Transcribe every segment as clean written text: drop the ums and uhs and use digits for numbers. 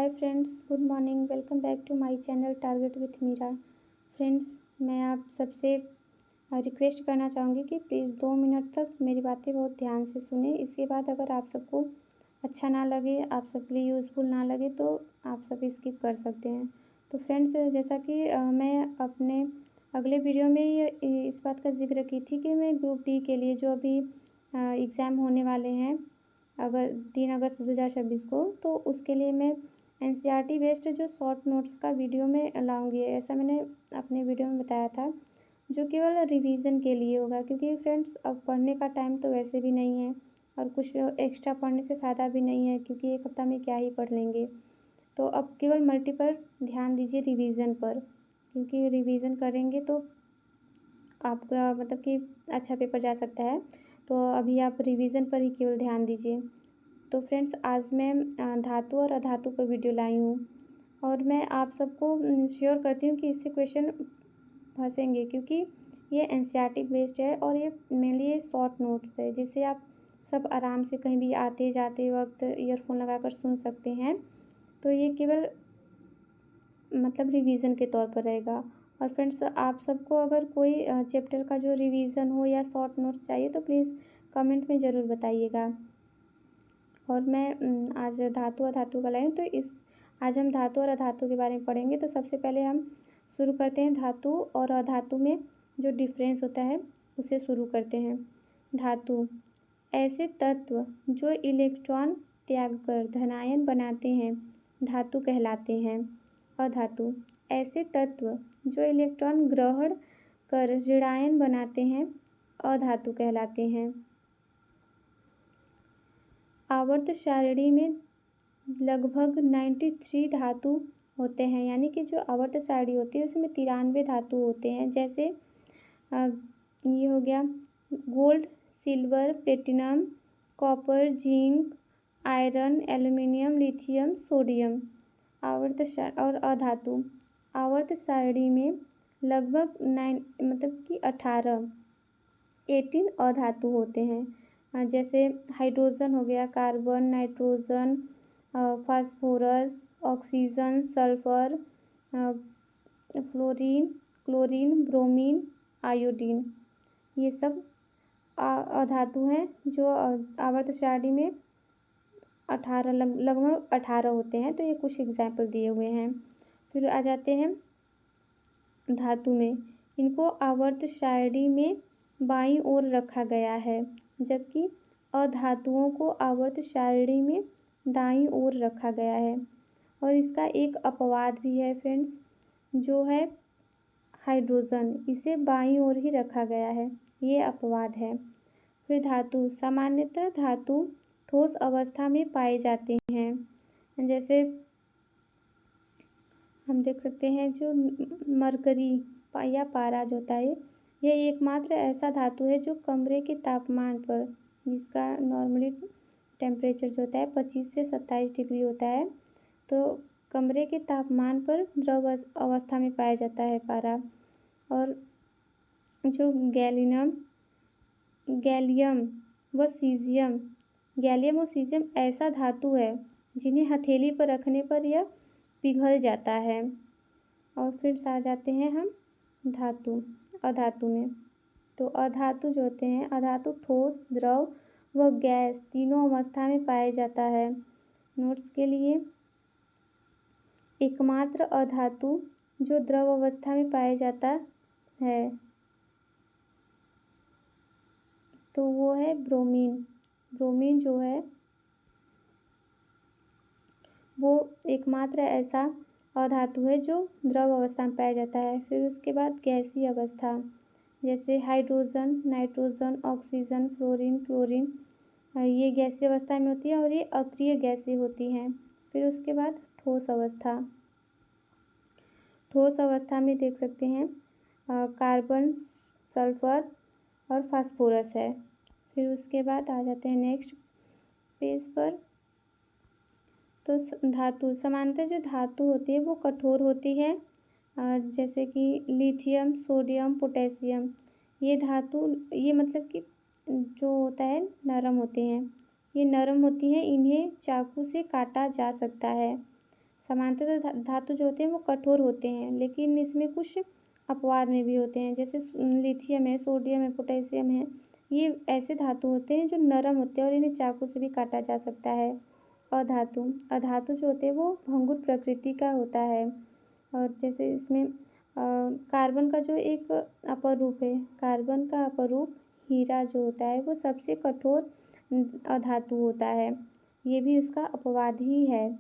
Hi friends, good morning. Welcome back to my channel target with Meera. Friends, मैं आप सबसे request करना चाहूँगी कि प्लीज़ 2 मिनट तक मेरी बातें बहुत ध्यान से सुनें। इसके बाद अगर आप सबको अच्छा ना लगे, आप सबके लिए यूज़फुल ना लगे तो आप सब स्किप कर सकते हैं। तो फ्रेंड्स, जैसा कि मैं अपने अगले वीडियो में इस बात का ज़िक्र की थी कि मैं ग्रुप डी के लिए जो अभी एग्ज़ाम होने वाले हैं अगर 3 अगस्त 2026 को, तो उसके लिए मैं एनसीईआरटी बेस्ड जो शॉर्ट नोट्स का वीडियो में लाऊंगी। ऐसा मैंने अपने वीडियो में बताया था, जो केवल रिवीजन के लिए होगा, क्योंकि फ्रेंड्स अब पढ़ने का टाइम तो वैसे भी नहीं है और कुछ एक्स्ट्रा पढ़ने से फ़ायदा भी नहीं है, क्योंकि एक हफ्ता में क्या ही पढ़ लेंगे। तो अब केवल मल्टीपल ध्यान दीजिए रिवीजन पर, क्योंकि रिवीजन करेंगे तो आपका मतलब कि अच्छा पेपर जा सकता है। तो अभी आप रिवीजन पर ही केवल ध्यान दीजिए। तो फ्रेंड्स, आज मैं धातु और अधातु पर वीडियो लाई हूँ और मैं आप सबको श्योर करती हूँ कि इससे क्वेश्चन फंसेंगे, क्योंकि ये एनसीईआरटी बेस्ड है और ये मेनली ये शॉर्ट नोट्स है, जिसे आप सब आराम से कहीं भी आते जाते वक्त ईयरफोन लगाकर सुन सकते हैं। तो ये केवल मतलब रिवीजन के तौर पर रहेगा। और फ्रेंड्स, आप सबको अगर कोई चैप्टर का जो रिवीजन हो या शॉर्ट नोट्स चाहिए तो प्लीज़ कमेंट में ज़रूर बताइएगा। और मैं आज धातु अधातु का लाई हूँ, तो आज हम धातु और अधातु के बारे में पढ़ेंगे। तो सबसे पहले हम शुरू करते हैं धातु और अधातु में जो डिफरेंस होता है उसे शुरू करते हैं। धातु ऐसे तत्व जो इलेक्ट्रॉन त्याग कर धनायन बनाते हैं, धातु कहलाते हैं। अधातु ऐसे तत्व जो इलेक्ट्रॉन ग्रहण कर ऋणायन बनाते हैं, अधातु कहलाते हैं। आवर्त सारणी में लगभग 93 धातु होते हैं, यानी कि जो आवर्त सारणी होती है उसमें 93 धातु होते हैं। जैसे ये हो गया gold, silver, platinum, copper, zinc, iron, aluminium, lithium, sodium. और अधातु आवर्त सारणी में लगभग 18 अधातु होते हैं। जैसे हाइड्रोजन हो गया, carbon, nitrogen, phosphorus, oxygen, sulphur, fluorine, chlorine, bromine, iodine. ये सब अधातु हैं जो आवर्त सारणी में लगभग 18 होते हैं। तो ये कुछ एग्जाम्पल दिए हुए हैं। फिर आ जाते हैं धातु में। इनको आवर्त सारणी में बाईं ओर रखा गया है, जबकि अधातुओं को आवर्त सारणी में दाईं ओर रखा गया है। और इसका एक अपवाद भी है फ्रेंड्स, जो है हाइड्रोजन, इसे बाईं ओर ही रखा गया है, ये अपवाद है। फिर धातु सामान्यतः धातु ठोस अवस्था में पाए जाते हैं। जैसे हम देख सकते हैं जो मरकरी या पारा जो होता है, यह एकमात्र ऐसा धातु है जो कमरे के तापमान पर, जिसका नॉर्मली टेम्परेचर जो होता है 25 से 27 डिग्री होता है, तो कमरे के तापमान पर द्रव अवस्था में पाया जाता है पारा। और जो गैलियम व सीजियम ऐसा धातु है जिन्हें हथेली पर रखने पर यह पिघल जाता है। और फिर आ जाते हैं हम अधातु में। तो अधातु जो होते हैं, अधातु ठोस, द्रव व गैस तीनों अवस्था में पाया जाता है। नोट्स के लिए, एकमात्र अधातु जो द्रव अवस्था में पाया जाता है तो वो है ब्रोमीन जो है वो एकमात्र ऐसा अधातु है जो द्रव अवस्था में पाया जाता है। फिर उसके बाद गैसीय अवस्था, जैसे hydrogen, nitrogen, oxygen, fluorine, chlorine, ये गैसीय अवस्था में होती है और ये अक्रिय गैसें होती हैं। फिर उसके बाद ठोस अवस्था में देख सकते हैं कार्बन, सल्फर और फास्फोरस है। फिर उसके बाद आ जाते हैं नेक्स्ट पेज पर। तो धातु समानतः जो धातु होती है वो कठोर होती है, जैसे कि लिथियम, सोडियम, पोटेशियम। ये धातु ये मतलब कि जो होता है नरम होते हैं, ये नरम होती हैं, इन्हें चाकू से काटा जा सकता है। सामान्यतः धातु जो होते हैं वो कठोर होते हैं, लेकिन इसमें कुछ अपवाद में भी होते हैं, जैसे लिथियम है, सोडियम है, पोटेशियम है। ये ऐसे धातु होते हैं जो नरम होते हैं और इन्हें चाकू से भी काटा जा सकता है। अधातु अधातु जो होते हैं वो भंगुर प्रकृति का होता है, और जैसे इसमें कार्बन का जो एक अपर रूप है, कार्बन का अपर रूप हीरा जो होता है वो सबसे कठोर अधातु होता है, ये भी उसका अपवाद ही है।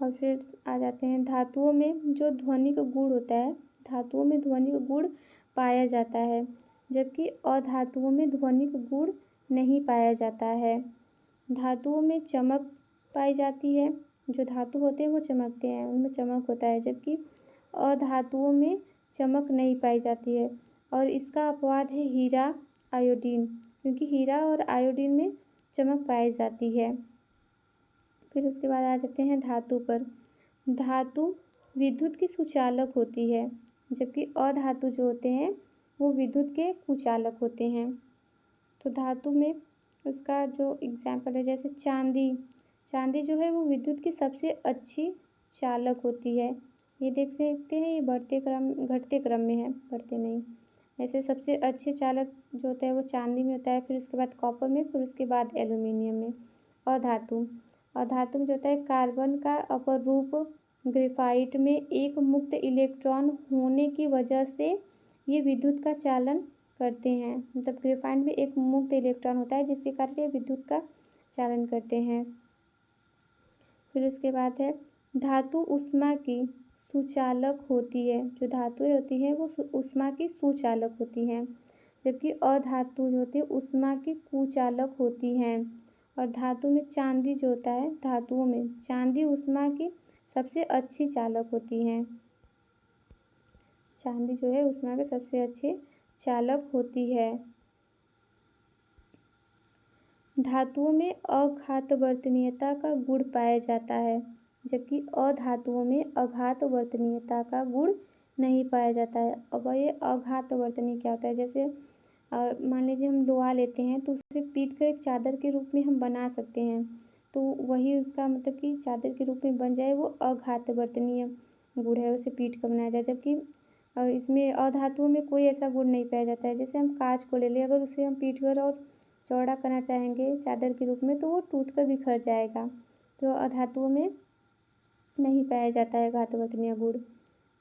और फिर आ जाते हैं धातुओं में जो ध्वनिक गुण होता है, धातुओं में ध्वनिक गुण पाया जाता है, जबकि अधातुओं में ध्वनिक गुण नहीं पाया जाता है। धातुओं में चमक पाई जाती है, जो धातु होते हैं वो चमकते हैं, उनमें चमक होता है, जबकि अधातुओं में चमक नहीं पाई जाती है। और इसका अपवाद है हीरा, आयोडीन, क्योंकि हीरा और आयोडीन में चमक पाई जाती है। फिर उसके बाद आ जाते हैं धातु पर। धातु विद्युत की सुचालक होती है, जबकि अधातु जो होते हैं वो विद्युत के कुचालक होते हैं। तो धातु में उसका जो एग्जाम्पल है, जैसे चांदी, चांदी जो है वो विद्युत की सबसे अच्छी चालक होती है। ये देख सकते हैं, ये बढ़ते क्रम घटते क्रम में है, बढ़ते नहीं। ऐसे सबसे अच्छे चालक जो होता है वो चांदी में होता है, फिर उसके बाद कॉपर में, फिर उसके बाद एल्यूमिनियम में। अधातु अधातु में जो होता है कार्बन का अपर रूप ग्रेफाइट में एक मुक्त इलेक्ट्रॉन होने की वजह से ये विद्युत का चालन करते हैं, मतलब ग्रेफाइट में एक मुक्त इलेक्ट्रॉन होता है जिसके कारण ये विद्युत का चालन करते हैं। फिर उसके बाद है धातु ऊष्मा की सुचालक होती है, जो धातुएं होती हैं वो ऊष्मा की सुचालक होती हैं, जबकि अधातु जो होती है ऊष्मा की कुचालक होती हैं। और धातु में चांदी जो होता है, धातुओं में चांदी ऊष्मा की सबसे अच्छी चालक होती हैं, चांदी जो है ऊष्मा के सबसे अच्छे चालक होती है। धातुओं में अघातवर्तनीयता का गुण पाया जाता है, जबकि अधातुओं में अघातवर्तनीयता का गुण नहीं पाया जाता है। अब ये अघातवर्तनीय क्या होता है, जैसे मान लीजिए हम लोहा लेते हैं तो उसे पीट कर एक चादर के रूप में हम बना सकते हैं, तो वही उसका मतलब कि चादर के रूप में बन जाए, वो अघातवर्तनीय गुण है, उसे पीट कर बनाया जाए। जबकि इसमें अधातुओं में कोई ऐसा गुण नहीं पाया जाता है। जैसे हम कांच को ले लें, अगर उसे हम पीट कर और चौड़ा करना चाहेंगे चादर के रूप में तो वो टूट कर बिखर जाएगा, तो अधातुओं में नहीं पाया जाता है घातवर्तनीय गुण।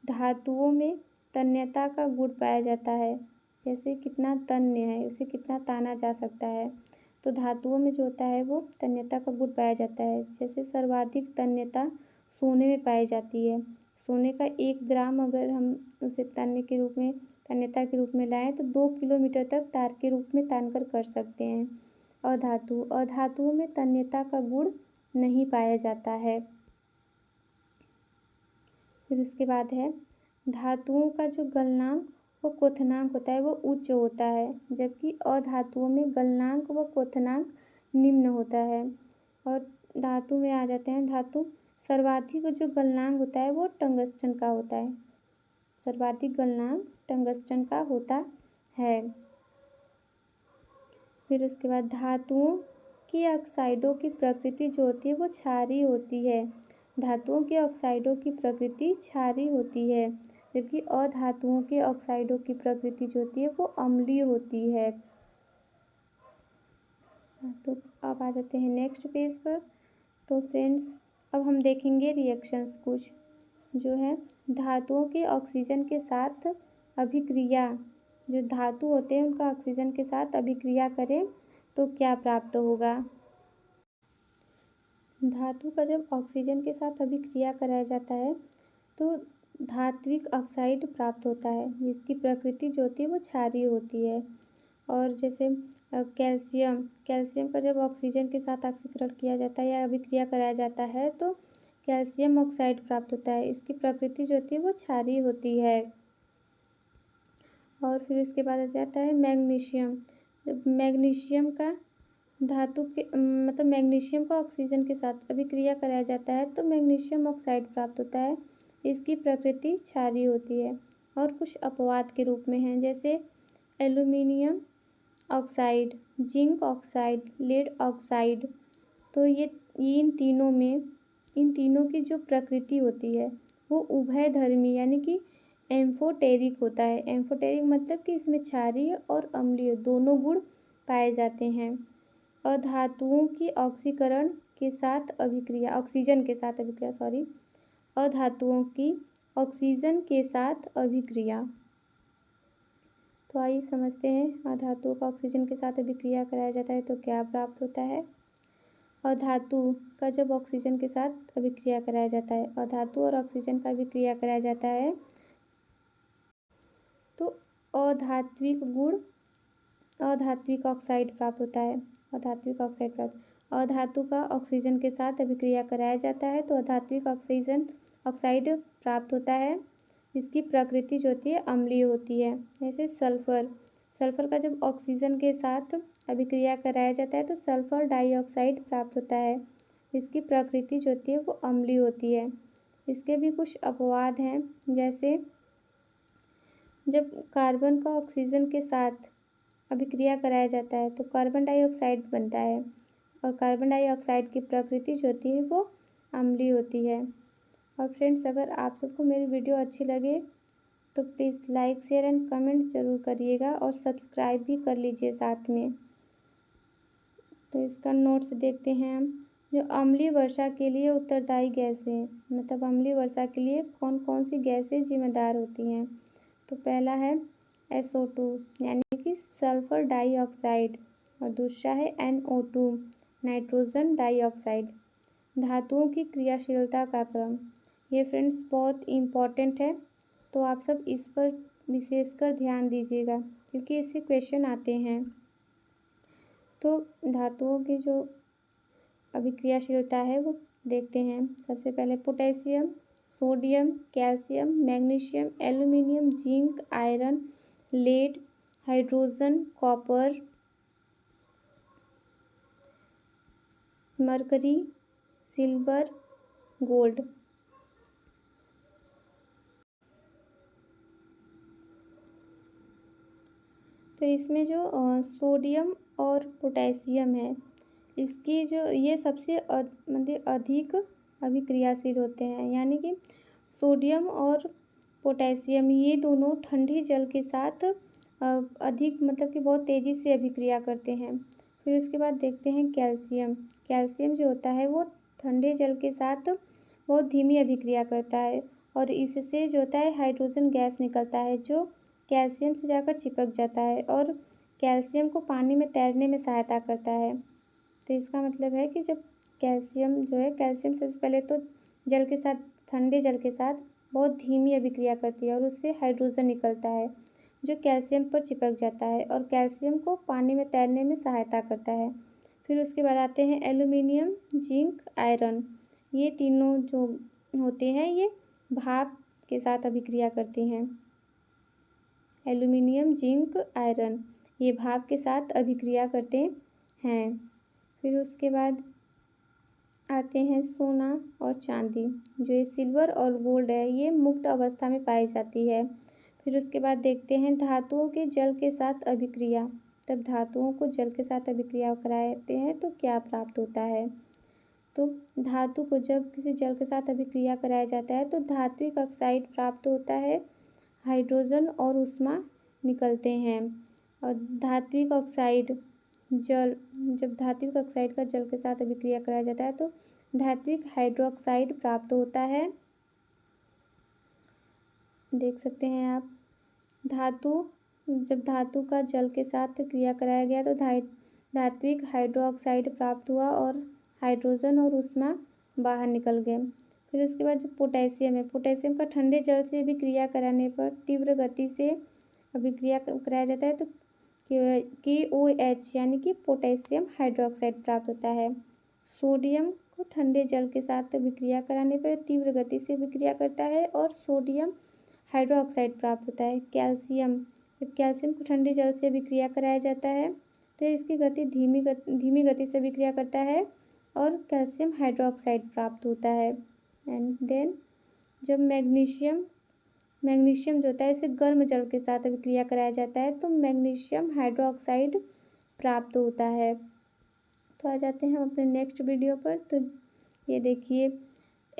धातुओं में तन्यता का गुण पाया जाता है, जैसे कितना तन्य है, उसे कितना ताना जा सकता है, तो धातुओं में जो होता है वो तन्यता का गुण पाया जाता है। जैसे सर्वाधिक तन्यता सोने में पाई जाती है, सोने का 1 ग्राम अगर हम उसे तन्यता के रूप में लाएं तो 2 किलोमीटर तक तार के रूप में तान कर सकते हैं। अधातुओं में तन्यता का गुण नहीं पाया जाता है। फिर उसके बाद है धातुओं का जो गलनांक व क्वथनांक होता है वो उच्च होता है, जबकि अधातुओं में गलनांक व क्वथनांक निम्न होता है। और धातु में आ जाते हैं, धातु सर्वाधिक जो गलनांक होता है वो टंगस्टन का होता है, सर्वाधिक गलनांक टंगस्टन का होता है। फिर उसके बाद धातुओं की ऑक्साइडों की प्रकृति जो होती है वो क्षारीय होती है, धातुओं के ऑक्साइडों की प्रकृति क्षारीय होती है, जबकि अधातुओं के ऑक्साइडों की प्रकृति जो होती है वो अम्लीय होती है। तो अब आ जाते हैं नेक्स्ट पेज पर। तो फ्रेंड्स अब हम देखेंगे रिएक्शंस कुछ, जो है धातुओं के ऑक्सीजन के साथ अभिक्रिया, जो धातु होते हैं उनका ऑक्सीजन के साथ अभिक्रिया करें तो क्या प्राप्त होगा। धातु का जब ऑक्सीजन के साथ अभिक्रिया कराया जाता है तो धात्विक ऑक्साइड प्राप्त होता है, जिसकी प्रकृति जो होती है वो क्षारीय होती है। और जैसे कैल्शियम का जब ऑक्सीजन के साथ ऑक्सीकरण किया जाता है या अभिक्रिया कराया जाता है तो कैल्शियम ऑक्साइड प्राप्त होता है, इसकी प्रकृति जो होती है वो क्षारीय होती है। और फिर उसके बाद आ जाता है मैग्नीशियम, जब मैग्नीशियम का धातु के मतलब मैग्नीशियम का ऑक्सीजन के साथ अभिक्रिया कराया जाता है तो मैग्नीशियम ऑक्साइड प्राप्त होता है, इसकी प्रकृति क्षारीय होती है। और कुछ अपवाद के रूप में हैं, जैसे aluminium oxide, zinc oxide, lead oxide, तो ये इन तीनों में इन तीनों की जो प्रकृति होती है वो उभयधर्मी यानी कि एम्फोटेरिक होता है। एम्फोटेरिक मतलब कि इसमें क्षारीय और अम्लीय दोनों गुण पाए जाते हैं। अधातुओं की ऑक्सीकरण के साथ अभिक्रिया ऑक्सीजन के साथ अभिक्रिया अधातुओं की ऑक्सीजन के साथ अभिक्रिया। तो आइए समझते हैं अधातुओं का ऑक्सीजन के साथ अभिक्रिया कराया जाता है तो क्या प्राप्त होता है। अधातु का जब ऑक्सीजन के साथ अभिक्रिया कराया जाता है, अधातु और ऑक्सीजन का अभिक्रिया कराया जाता है तो अधात्विक गुण अधात्विक ऑक्साइड प्राप्त होता है। अधात्विक ऑक्साइड प्राप्त अधातु का ऑक्सीजन के साथ अभिक्रिया कराया जाता है तो अधात्विक ऑक्साइड प्राप्त होता है। इसकी प्रकृति जो होती है अम्लीय होती है। जैसे सल्फर का जब ऑक्सीजन के साथ अभिक्रिया कराया जाता है तो सल्फर डाइऑक्साइड प्राप्त होता है। इसकी प्रकृति जो होती है वो अम्लीय होती है। इसके भी कुछ अपवाद हैं, जैसे जब कार्बन का ऑक्सीजन के साथ अभिक्रिया कराया जाता है तो कार्बन डाइऑक्साइड बनता है और कार्बन डाइऑक्साइड की प्रकृति जो होती है वो अम्लीय होती है। और फ्रेंड्स, अगर आप सबको मेरी वीडियो अच्छी लगे तो please like share and comment ज़रूर करिएगा और सब्सक्राइब भी कर लीजिए साथ में। तो इसका नोट्स देखते हैं हम। जो अम्लीय वर्षा के लिए उत्तरदायी गैसें, मतलब अम्लीय वर्षा के लिए कौन कौन सी गैसें जिम्मेदार होती हैं। तो पहला है SO2 यानी कि सल्फर डाइऑक्साइड और दूसरा है NO2 नाइट्रोजन डाइऑक्साइड। धातुओं की क्रियाशीलता का क्रम, ये फ्रेंड्स बहुत इम्पॉर्टेंट है, तो आप सब इस पर विशेषकर ध्यान दीजिएगा क्योंकि इससे क्वेश्चन आते हैं। तो धातुओं की जो अभिक्रियाशीलता है वो देखते हैं। सबसे पहले potassium, sodium, calcium, magnesium, aluminium, zinc, iron, lead, hydrogen, copper, mercury, silver, gold. तो इसमें जो सोडियम और पोटेशियम है, इसकी जो ये सबसे मतलब अधिक अभिक्रियाशील होते हैं, यानी कि सोडियम और पोटेशियम ये दोनों ठंडे जल के साथ अधिक मतलब कि बहुत तेज़ी से अभिक्रिया करते हैं। फिर उसके बाद देखते हैं कैल्शियम जो होता है वो ठंडे जल के साथ बहुत धीमी अभिक्रिया करता है और इससे जो होता है हाइड्रोजन गैस निकलता है जो कैल्शियम से जाकर चिपक जाता है और कैल्शियम को पानी में तैरने में सहायता करता है। तो इसका मतलब है कि जब कैल्शियम जो है, कैल्शियम सबसे पहले तो जल के साथ, ठंडे जल के साथ बहुत धीमी अभिक्रिया करती है और उससे हाइड्रोजन निकलता है जो कैल्शियम पर चिपक जाता है और कैल्शियम को पानी में तैरने में सहायता करता है। फिर उसके बाद आते हैं एल्यूमिनियम, जिंक, आयरन। ये तीनों जो होते हैं ये भाप के साथ अभिक्रिया करती हैं। एल्यूमिनियम, जिंक, आयरन ये भाप के साथ अभिक्रिया करते हैं। फिर उसके बाद आते हैं सोना और चांदी। जो ये सिल्वर और गोल्ड है ये मुक्त अवस्था में पाई जाती है। फिर उसके बाद देखते हैं धातुओं के जल के साथ अभिक्रिया। तब धातुओं को जल के साथ अभिक्रिया कराते हैं तो क्या प्राप्त होता है। तो धातु को जब किसी जल के साथ अभिक्रिया कराया जाता है तो धात्विक ऑक्साइड प्राप्त होता है, हाइड्रोजन और ऊष्मा निकलते हैं। और धात्विक ऑक्साइड जब धात्विक ऑक्साइड का जल के साथ अभिक्रिया कराया जाता है तो धात्विक हाइड्रोक्साइड प्राप्त होता है। देख सकते हैं आप, जब धातु का जल के साथ क्रिया कराया गया तो धात्विक हाइड्रोक्साइड प्राप्त हुआ और हाइड्रोजन और ऊष्मा बाहर निकल गए। फिर उसके बाद जो पोटेशियम है, पोटेशियम का ठंडे जल से भी क्रिया कराने पर तीव्र गति से अभिक्रिया कराया जाता है तो KOH यानी कि पोटेशियम हाइड्रोक्साइड प्राप्त होता है। सोडियम को ठंडे जल के साथ अभिक्रिया कराने पर तीव्र गति से अभिक्रिया करता है और सोडियम हाइड्रोक्साइड प्राप्त होता है। जब कैल्शियम को ठंडे जल से अभिक्रिया कराया जाता है तो इसकी गति धीमी गति से अभिक्रिया करता है और कैल्शियम हाइड्रोक्साइड प्राप्त होता है। एंड देन जब मैग्नीशियम जो होता है इसे गर्म जल के साथ अभिक्रिया कराया जाता है तो मैग्नीशियम हाइड्रोक्साइड प्राप्त होता है। तो आ जाते हैं हम अपने नेक्स्ट वीडियो पर। तो ये देखिए,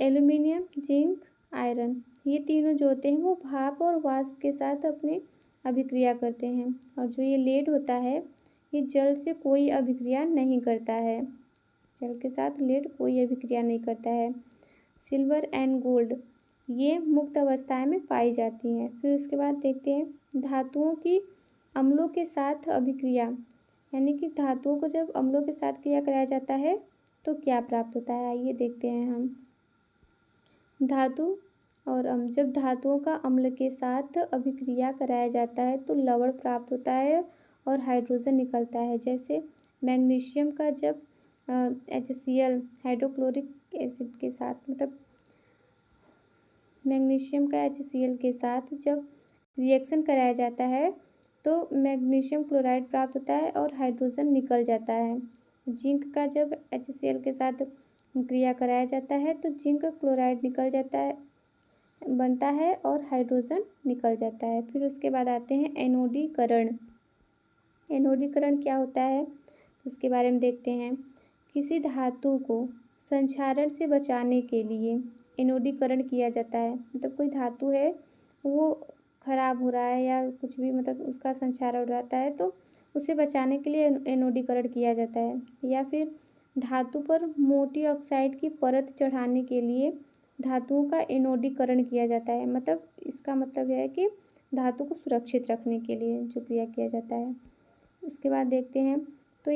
एल्यूमिनियम, जिंक, आयरन, ये तीनों जो होते हैं वो भाप और वाष्प के साथ अपने अभिक्रिया करते हैं। और जो ये लेड होता है ये जल से कोई अभिक्रिया नहीं करता है, जल के साथ लेड कोई अभिक्रिया नहीं करता है। सिल्वर एंड गोल्ड ये मुक्त अवस्थाएं में पाई जाती हैं। फिर उसके बाद देखते हैं धातुओं की अम्लों के साथ अभिक्रिया, यानी कि धातुओं को जब अम्लों के साथ क्रिया कराया जाता है तो क्या प्राप्त होता है, आइए देखते हैं हम। धातु और जब धातुओं का अम्ल के साथ अभिक्रिया कराया जाता है तो लवण प्राप्त होता है और हाइड्रोजन निकलता है। जैसे मैग्नीशियम का जब HCl हाइड्रोक्लोरिक एसिड के साथ, मतलब मैग्नीशियम का HCl के साथ जब रिएक्शन कराया जाता है तो मैग्नीशियम क्लोराइड प्राप्त होता है और हाइड्रोजन निकल जाता है। जिंक का जब HCl के साथ क्रिया कराया जाता है तो जिंक क्लोराइड निकल जाता है, बनता है और हाइड्रोजन निकल जाता है। फिर उसके बाद आते हैं एनोडीकरण। एनोडीकरण क्या होता है उसके बारे में देखते हैं। किसी धातु को संक्षारण से बचाने के लिए एनोडीकरण किया जाता है। मतलब कोई धातु है वो खराब हो रहा है या कुछ भी, मतलब उसका संक्षारण हो जाता है तो उसे बचाने के लिए एनोडीकरण किया जाता है। या फिर धातु पर मोटी ऑक्साइड की परत चढ़ाने के लिए धातुओं का एनोडीकरण किया जाता है। मतलब इसका मतलब यह है कि धातु को सुरक्षित रखने के लिए जो क्रिया किया जाता है। उसके बाद देखते हैं तो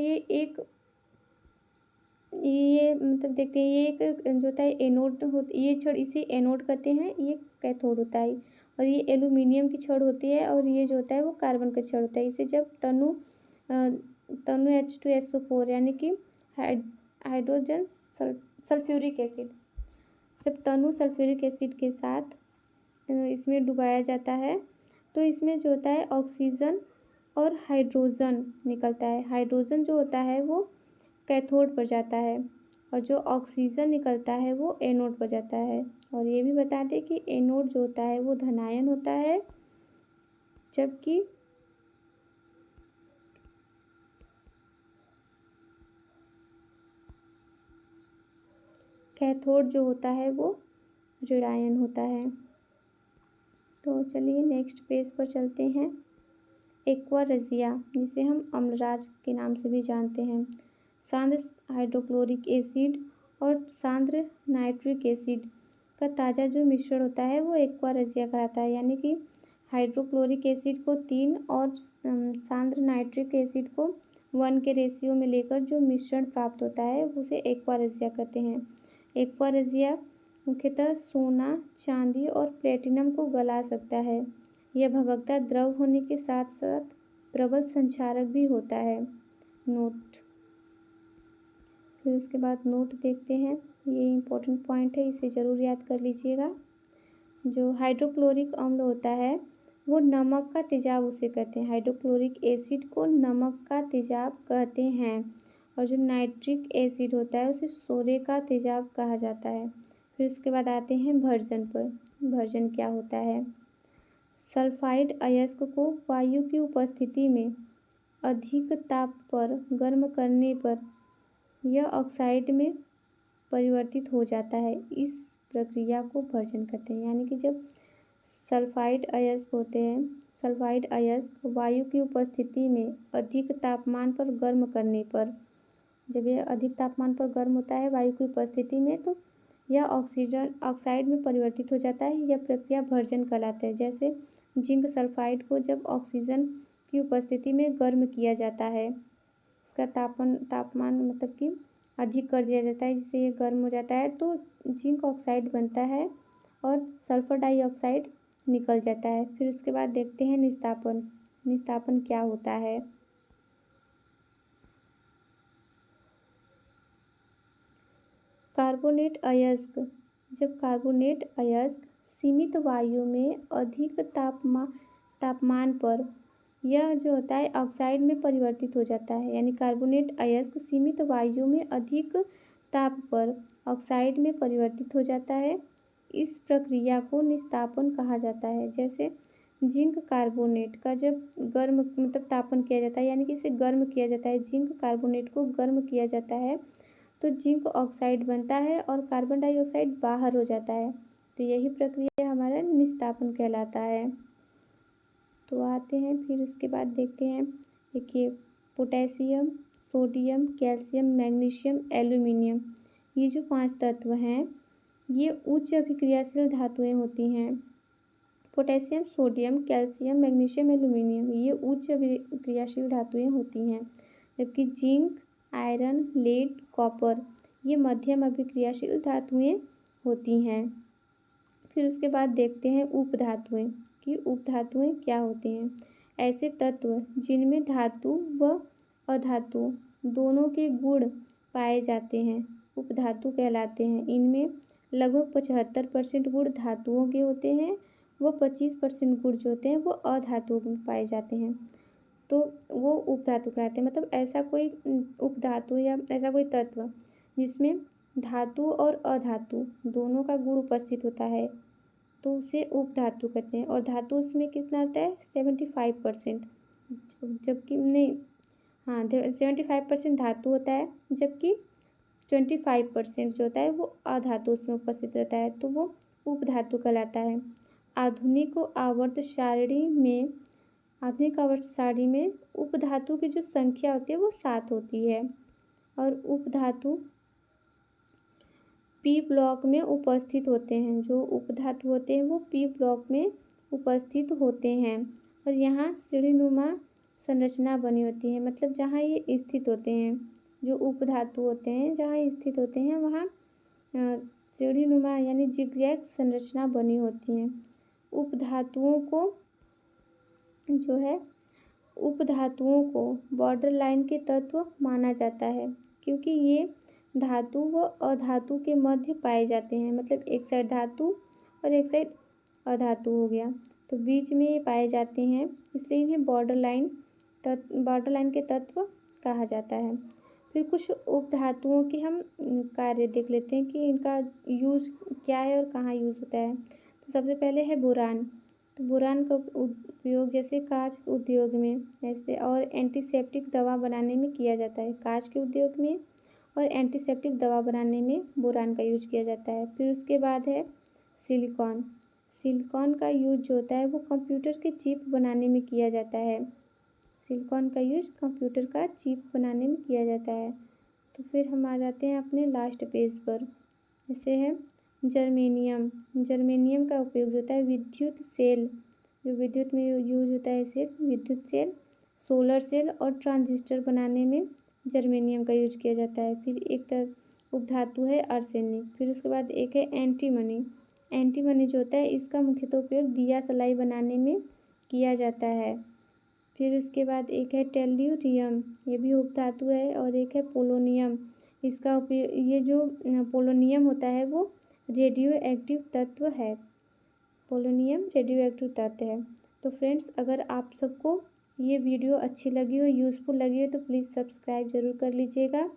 ये मतलब देखते हैं ये एक जो होता है एनोड ये छड़, इसे एनोड कहते हैं, ये कैथोड होता है। और ये एल्यूमिनियम की छड़ होती है और ये जो होता है वो कार्बन का छड़ होता है। इसे जब तनु H2SO4 यानी कि हाइड्रोजन सल्फ्यूरिक एसिड, जब तनु सल्फ्यूरिक एसिड के साथ इसमें डुबाया जाता है तो इसमें जो होता है ऑक्सीजन और हाइड्रोजन निकलता है। हाइड्रोजन जो होता है वो कैथोड पर जाता है और जो ऑक्सीजन निकलता है वो एनोड पर जाता है। और ये भी बता दें कि एनोड जो होता है वो धनायन होता है, जबकि कैथोड जो होता है वो ऋणायन होता है। तो चलिए नेक्स्ट पेज पर चलते हैं। एक्वारेजिया, जिसे हम अम्लराज के नाम से भी जानते हैं, सांद्र हाइड्रोक्लोरिक एसिड और सांद्र नाइट्रिक एसिड का ताज़ा जो मिश्रण होता है वो एक्वारेजिया कहलाता है। यानी कि हाइड्रोक्लोरिक एसिड को 3 और सांद्र नाइट्रिक एसिड को 1 के रेशियो में लेकर जो मिश्रण प्राप्त होता है उसे एक्वारेजिया कहते हैं। एक्वारेजिया मुख्यतः सोना, चांदी और प्लेटिनम को गला सकता है। यह भभकता द्रव होने के साथ साथ प्रबल संक्षारक भी होता है। नोट, फिर उसके बाद नोट देखते हैं, ये इम्पोर्टेंट पॉइंट है, इसे ज़रूर याद कर लीजिएगा। जो हाइड्रोक्लोरिक अम्ल होता है वो नमक का तेजाब उसे कहते हैं। हाइड्रोक्लोरिक एसिड को नमक का तेजाब कहते हैं और जो नाइट्रिक एसिड होता है उसे सोरे का तेजाब कहा जाता है। फिर उसके बाद आते हैं भर्जन पर। भर्जन क्या होता है। सल्फाइड अयस्क को वायु की उपस्थिति में अधिक ताप पर गर्म करने पर यह ऑक्साइड में परिवर्तित हो जाता है। इस प्रक्रिया को भर्जन कहते हैं। यानी कि जब सल्फाइड अयस्क होते हैं, सल्फाइड अयस्क वायु की उपस्थिति में अधिक तापमान पर गर्म करने पर, जब यह अधिक तापमान पर गर्म होता है वायु की उपस्थिति में तो यह ऑक्साइड में परिवर्तित हो जाता है। यह प्रक्रिया भर्जन कहलाता है। जैसे जिंक सल्फाइड को जब ऑक्सीजन की उपस्थिति में गर्म किया जाता है, इसका तापमान मतलब कि अधिक कर दिया जाता है जिससे ये गर्म हो जाता है तो जिंक ऑक्साइड बनता है और सल्फर डाइऑक्साइड निकल जाता है। फिर उसके बाद देखते हैं निस्तापन। निस्तापन क्या होता है। कार्बोनेट अयस्क, जब कार्बोनेट अयस्क सीमित वायु में अधिक तापमान पर यह जो होता है ऑक्साइड में परिवर्तित हो जाता है। यानी कार्बोनेट अयस्क सीमित वायु में अधिक ताप पर ऑक्साइड में परिवर्तित हो जाता है। इस प्रक्रिया को निस्तापन कहा जाता है। जैसे जिंक कार्बोनेट का जब गर्म मतलब तापन किया जाता है, यानी कि इसे गर्म किया जाता है, जिंक कार्बोनेट को गर्म किया जाता है तो जिंक ऑक्साइड बनता है और कार्बन डाइऑक्साइड बाहर हो जाता है। तो यही प्रक्रिया हमारा निस्तापन कहलाता है। तो आते हैं फिर उसके बाद देखते हैं, देखिए potassium, sodium, calcium, magnesium, aluminium, ये जो 5 तत्व हैं ये उच्च अभिक्रियाशील धातुएं होती हैं। Potassium, sodium, calcium, magnesium, aluminium ये उच्च अभिक्रियाशील धातुएं होती हैं, जबकि जिंक, आयरन, लेड, कॉपर ये मध्यम अभिक्रियाशील धातुएं होती हैं। फिर उसके बाद देखते हैं उपधातुएं कि उपधातुएं क्या होती हैं। ऐसे तत्व जिनमें धातु व अधातु दोनों के गुण पाए जाते हैं उपधातु कहलाते हैं। इनमें लगभग 75% गुण धातुओं के होते हैं व 25% गुण जो होते हैं वो अधातुओं में पाए जाते हैं, तो वो उपधातु कहलाते हैं। मतलब ऐसा कोई उपधातु या ऐसा कोई तत्व जिसमें धातु और अधातु दोनों का गुण उपस्थित होता है तो उसे उपधातु कहते हैं। और धातु उसमें कितना आता है 75%, जबकि नहीं, हाँ 75% धातु होता है, जबकि 25% जो होता है वो अधातु उसमें उपस्थित रहता है, तो वो उपधातु कहलाता है। आधुनिक आवर्त सारणी में उपधातु की जो संख्या होती है वो 7 होती है और उपधातु पी ब्लॉक में उपस्थित होते हैं। जो उपधातु होते हैं वो पी ब्लॉक में उपस्थित होते हैं और यहाँ सीढ़ीनुमा संरचना बनी होती है। मतलब जहाँ ये स्थित होते हैं, जो उपधातु होते हैं जहाँ स्थित होते हैं वहाँ सीढ़ीनुमा यानी जिगजैग संरचना बनी होती है। उपधातुओं को बॉर्डर लाइन के तत्व माना जाता है क्योंकि ये धातु व अधातु के मध्य पाए जाते हैं। मतलब एक साइड धातु और एक साइड अधातु हो गया, तो बीच में ये पाए जाते हैं, इसलिए इन्हें बॉर्डर लाइन के तत्व कहा जाता है। फिर कुछ उपधातुओं के हम कार्य देख लेते हैं कि इनका यूज़ क्या है और कहाँ यूज़ होता है। तो सबसे पहले है बोरान। तो बोरान का उपयोग जैसे कांच उद्योग में ऐसे और एंटीसेप्टिक दवा बनाने में किया जाता है। कांच के उद्योग में और एंटीसेप्टिक दवा बनाने में बोरान का यूज किया जाता है। फिर उसके बाद है सिलिकॉन। सिलिकॉन का यूज जो होता है वो कंप्यूटर के चिप बनाने में किया जाता है। सिलिकॉन का यूज कंप्यूटर का चिप बनाने में किया जाता है। तो फिर हम आ जाते हैं अपने लास्ट पेज पर। जैसे है जर्मेनियम। जर्मेनियम का उपयोग जो होता है विद्युत सेल, जो विद्युत में यूज होता है सेल, विद्युत सेल, सोलर सेल और ट्रांजिस्टर बनाने में जर्मेनियम का यूज किया जाता है। फिर एक उपधातु है आर्सेनिक। फिर उसके बाद एक है एंटीमनी। एंटीमनी जो होता है इसका मुख्यतः उपयोग दिया सलाई बनाने में किया जाता है। फिर उसके बाद एक है टेल्यूरियम, ये भी उपधातु है। और एक है पोलोनियम, इसका उपयोग, ये जो पोलोनियम होता है वो रेडियो एक्टिव तत्व है। पोलोनियम रेडियो एक्टिव तत्व है। तो फ्रेंड्स, अगर आप सबको ये वीडियो अच्छी लगी हो, यूज़फुल लगी हो, तो प्लीज़ सब्सक्राइब ज़रूर कर लीजिएगा।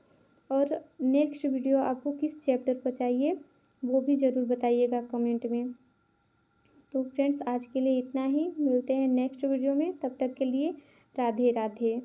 और नेक्स्ट वीडियो आपको किस चैप्टर पर चाहिए वो भी ज़रूर बताइएगा कमेंट में। तो फ्रेंड्स, आज के लिए इतना ही, मिलते हैं नेक्स्ट वीडियो में, तब तक के लिए राधे राधे।